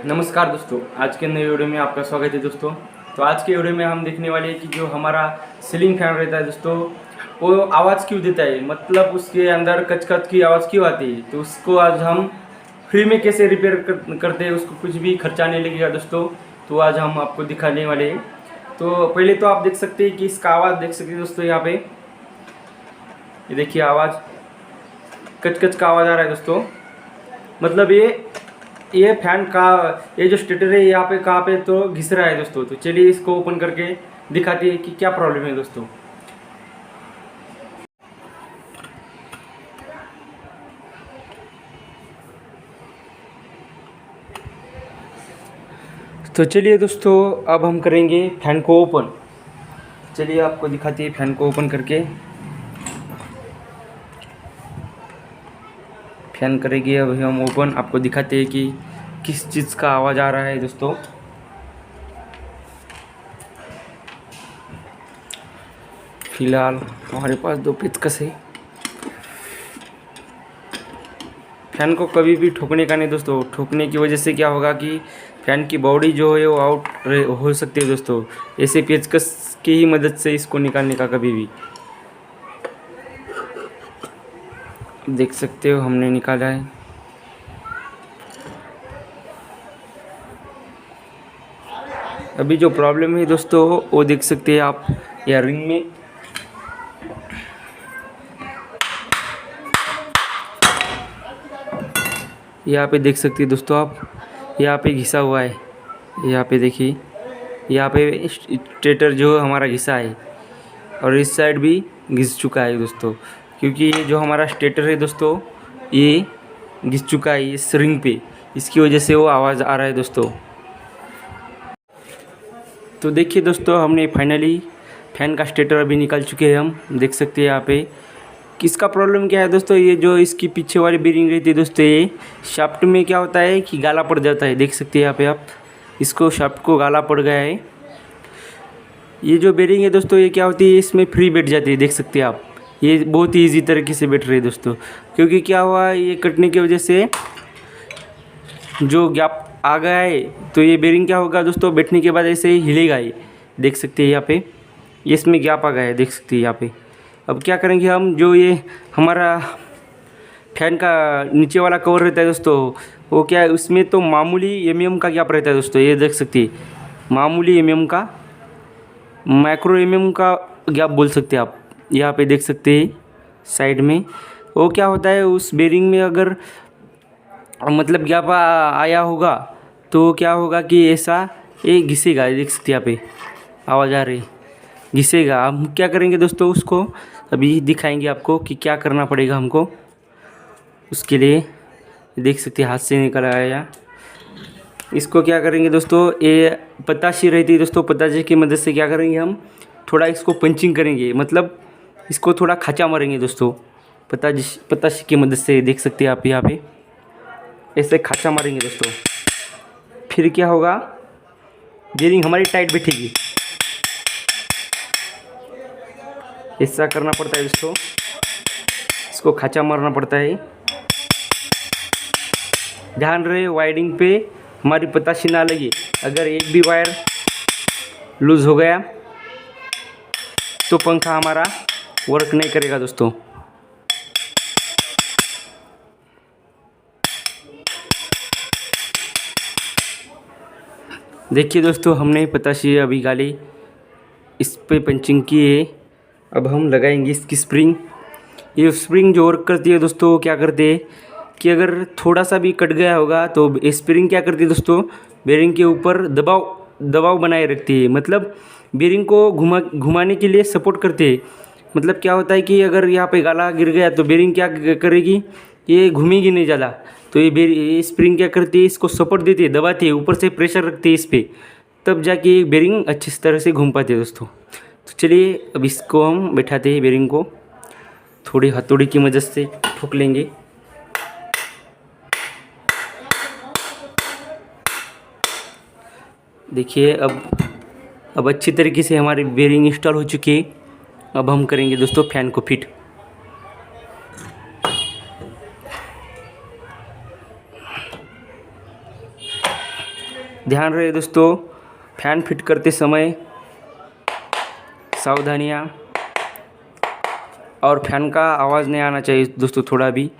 नमस्कार दोस्तों, आज के नए वीडियो में आपका स्वागत है दोस्तों। तो आज के वीडियो में हम देखने वाले हैं कि जो हमारा सीलिंग फैन रहता है दोस्तों, वो आवाज़ क्यों देता है, मतलब उसके अंदर कच-कच की आवाज़ क्यों आती है। तो उसको आज हम फ्री में कैसे रिपेयर करते हैं, उसको कुछ भी खर्चा नहीं लगेगा दोस्तों। तो आज हम आपको दिखाने वाले हैं। तो पहले तो आप देख सकते हैं कि इसका आवाज़ देख सकते हैं दोस्तों। यहाँ पे ये देखिए आवाज़, कच-कच का आवाज़ आ रहा है दोस्तों। मतलब ये फैन का ये जो स्टेटर है यहाँ पे कहाँ पे तो घिस रहा है दोस्तों। तो चलिए इसको ओपन करके दिखाते हैं कि क्या प्रॉब्लम है दोस्तों। तो चलिए दोस्तों, अब हम करेंगे फैन को ओपन। चलिए आपको दिखाते हैं फैन को ओपन करके। फैन करेंगे अभी हम ओपन, आपको दिखाते हैं कि किस चीज़ का आवाज़ आ रहा है दोस्तों। फिलहाल हमारे पास 2 पेचकस है। फैन को कभी भी ठोकने का नहीं दोस्तों। ठोकने की वजह से क्या होगा कि फैन की बॉडी जो है वो आउट हो सकती है दोस्तों। ऐसे पेचकस की ही मदद से इसको निकालने का कभी भी। देख सकते हो हमने निकाला है। अभी जो प्रॉब्लम है दोस्तों वो देख सकते हैं आप या रिंग में। यहाँ पे देख सकते हैं दोस्तों आप, यहाँ पे घिसा हुआ है। यहाँ पे देखिए, यहाँ पे स्टेटर जो हमारा घिसा है और इस साइड भी घिस चुका है दोस्तों। क्योंकि ये जो हमारा स्टेटर है दोस्तों, ये घिस चुका है इस रिंग पे, इसकी वजह से वो आवाज़ आ रहा है दोस्तों। तो देखिए दोस्तों, हमने फाइनली फैन का स्टेटर अभी निकाल चुके हैं। हम देख सकते हैं यहाँ पे किसका प्रॉब्लम क्या है दोस्तों। ये जो इसकी पीछे वाली बेरिंग रहती है दोस्तों, ये शाफ्ट में क्या होता है कि गाला पड़ जाता है। देख सकते हैं यहाँ पे आप, इसको शाफ्ट को गाला पड़ गया है। ये जो बेरिंग है दोस्तों, ये क्या होती है, इसमें फ्री बैठ जाती है। देख सकते हैं आप, ये बहुत ही ईजी तरीके से बैठ रही है दोस्तों। क्योंकि क्या हुआ, ये कटने की वजह से जो गैप आ गया है, तो ये बेरिंग क्या होगा दोस्तों, बैठने के बाद ऐसे ही हिलेगा ये। देख सकते हैं यहाँ पे, ये इसमें गैप आ गया है। देख सकते हैं यहाँ पे। अब क्या करेंगे हम, जो ये हमारा फैन का नीचे वाला कवर रहता है दोस्तों, वो क्या है, उसमें तो मामूली एमएम का गैप रहता है दोस्तों। ये देख सकते हैं, मामूली एमएम का, माइक्रो एमएम का गैप बोल सकते हैं आप। यहाँ पे देख सकते हैं साइड में। वो क्या होता है, उस बेरिंग में अगर मतलब गैप आया होगा तो क्या होगा कि ऐसा ये घिसेगा। देख सकते हैं यहाँ पे आवाज़ आ रही, घिसेगा। हम क्या करेंगे दोस्तों, उसको अभी दिखाएंगे आपको कि क्या करना पड़ेगा हमको उसके लिए। देख सकते हैं हाथ से निकल आया। इसको क्या करेंगे दोस्तों, ये पताशी रहती है दोस्तों, पताशी की मदद से क्या करेंगे हम, थोड़ा इसको पंचिंग करेंगे, मतलब इसको थोड़ा खाचा मारेंगे दोस्तों पताशी की मदद से। देख सकते हैं आप यहाँ पे ऐसे खाचा मारेंगे दोस्तों। फिर क्या होगा, बेरिंग हमारी टाइट बैठेगी। ऐसा करना पड़ता है दोस्तों, इसको खाचा मारना पड़ता है। ध्यान रहे वायरिंग पे हमारी पताशी ना लगे। अगर एक भी वायर लूज़ हो गया तो पंखा हमारा वर्क नहीं करेगा दोस्तों। देखिए दोस्तों, हमने पताशी अभी गाली, इस पे पंचिंग की है। अब हम लगाएंगे इसकी स्प्रिंग। ये स्प्रिंग जो वर्क करती है दोस्तों, वो क्या करते हैं कि अगर थोड़ा सा भी कट गया होगा तो स्प्रिंग क्या करती है दोस्तों, बेरिंग के ऊपर दबाव बनाए रखती है। मतलब बेरिंग को घुमाने के लिए सपोर्ट करते हैं। मतलब क्या होता है कि अगर यहाँ पे गाला गिर गया तो बेरिंग क्या करेगी, ये घूमेगी नहीं ज़्यादा। तो ये स्प्रिंग क्या करती है, इसको सपोर्ट देती है, दबाती है, ऊपर से प्रेशर रखती है इस पर, तब जाके बेरिंग अच्छी तरह से घूम पाती है दोस्तों। तो चलिए अब इसको हम बैठाते हैं, बेरिंग को थोड़ी हथौड़ी की मदद से ठोक लेंगे। देखिए अब अच्छी तरीके से हमारी बेरिंग इंस्टॉल हो चुकी है। अब हम करेंगे दोस्तों फैन को फिट। ध्यान रहे दोस्तों, फैन फिट करते समय सावधानियाँ, और फैन का आवाज़ नहीं आना चाहिए दोस्तों थोड़ा भी।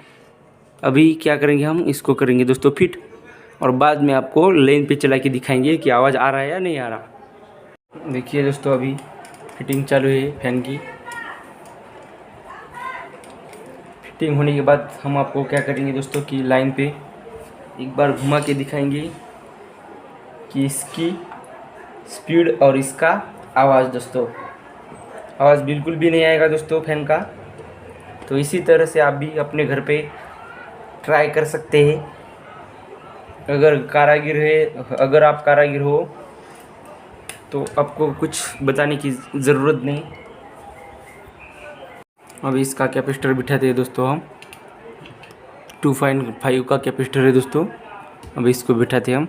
अभी क्या करेंगे, हम इसको करेंगे दोस्तों फिट, और बाद में आपको लाइन पे चला के दिखाएंगे कि आवाज़ आ रहा है या नहीं आ रहा। देखिए दोस्तों, अभी फिटिंग चालू है फैन की। फिटिंग होने के बाद हम आपको क्या करेंगे दोस्तों कि लाइन पे एक बार घुमा के दिखाएंगे कि इसकी स्पीड और इसका आवाज़ दोस्तों, आवाज़ बिल्कुल भी नहीं आएगा दोस्तों फैन का। तो इसी तरह से आप भी अपने घर पे ट्राई कर सकते हैं। अगर आप कारागिर हो तो आपको कुछ बताने की ज़रूरत नहीं। अब इसका कैपेसिटर बिठाते हैं दोस्तों हम। 2.5 का कैपेसिटर है दोस्तों। अब इसको बिठाते हैं हम।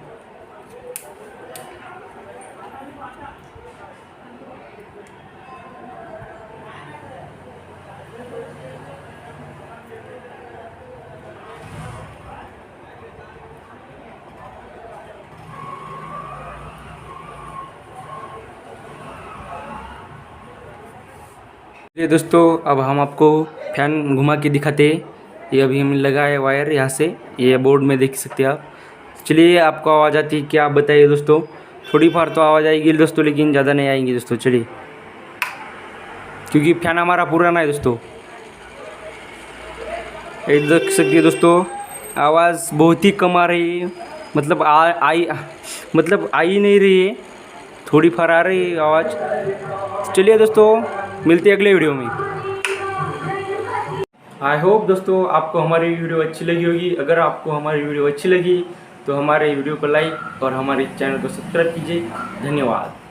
ये दोस्तों, अब हम आपको फैन घुमा के दिखाते हैं। ये अभी हमने लगाया है वायर यहाँ से, ये बोर्ड में देख सकते हैं आप। चलिए, आपको आवाज़ आती है क्या, आप बताइए दोस्तों। थोड़ी बार तो आवाज़ आएगी दोस्तों, लेकिन ज़्यादा नहीं आएंगी दोस्तों। चलिए, क्योंकि फैन हमारा पुराना है दोस्तों। ये देख सकते हैं दोस्तों, आवाज़ बहुत ही कम आ रही है। मतलब आ ही नहीं रही है, थोड़ी फार आ रही है आवाज़। चलिए दोस्तों, मिलते हैं अगले वीडियो में। आई होप दोस्तों आपको हमारी वीडियो अच्छी लगी होगी। अगर आपको हमारी वीडियो अच्छी लगी तो हमारे वीडियो को लाइक और हमारे चैनल को सब्सक्राइब कीजिए। धन्यवाद।